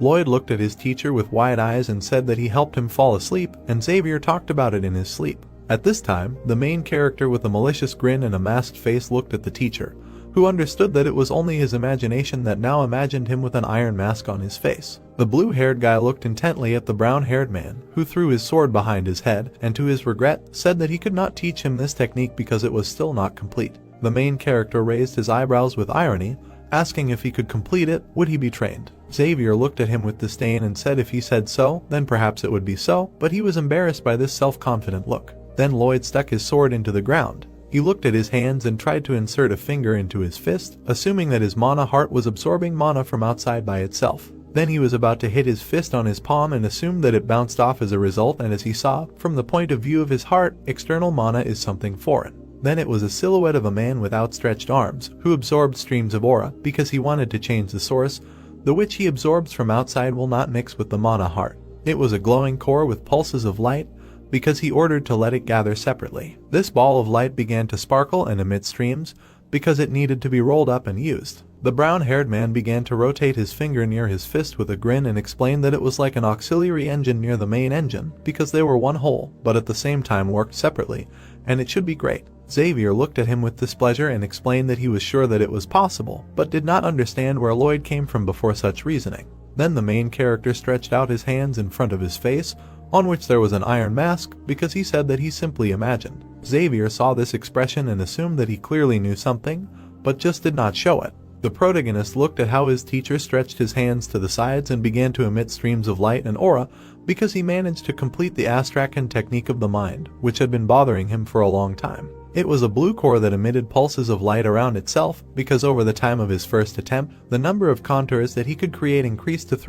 Lloyd looked at his teacher with wide eyes and said that he helped him fall asleep, and Xavier talked about it in his sleep. At this time, the main character with a malicious grin and a masked face looked at the teacher, who understood that it was only his imagination that now imagined him with an iron mask on his face. The blue-haired guy looked intently at the brown-haired man, who threw his sword behind his head, and to his regret, said that he could not teach him this technique because it was still not complete. The main character raised his eyebrows with irony, asking if he could complete it, would he be trained? Xavier looked at him with disdain and said if he said so, then perhaps it would be so, but he was embarrassed by this self-confident look. Then Lloyd stuck his sword into the ground. He looked at his hands and tried to insert a finger into his fist, assuming that his mana heart was absorbing mana from outside by itself. Then he was about to hit his fist on his palm and assumed that it bounced off as a result, and as he saw, from the point of view of his heart, external mana is something foreign. Then it was a silhouette of a man with outstretched arms, who absorbed streams of aura, because he wanted to change the source, the which he absorbs from outside will not mix with the mana heart. It was a glowing core with pulses of light, because he ordered to let it gather separately. This ball of light began to sparkle and emit streams, because it needed to be rolled up and used. The brown-haired man began to rotate his finger near his fist with a grin and explained that it was like an auxiliary engine near the main engine, because they were one whole, but at the same time worked separately, and it should be great. Xavier looked at him with displeasure and explained that he was sure that it was possible, but did not understand where Lloyd came from before such reasoning. Then the main character stretched out his hands in front of his face, on which there was an iron mask, because he said that he simply imagined. Xavier saw this expression and assumed that he clearly knew something, but just did not show it. The protagonist looked at how his teacher stretched his hands to the sides and began to emit streams of light and aura, because he managed to complete the Astrakhan technique of the mind, which had been bothering him for a long time. It was a blue core that emitted pulses of light around itself, because over the time of his first attempt, the number of contours that he could create increased to 3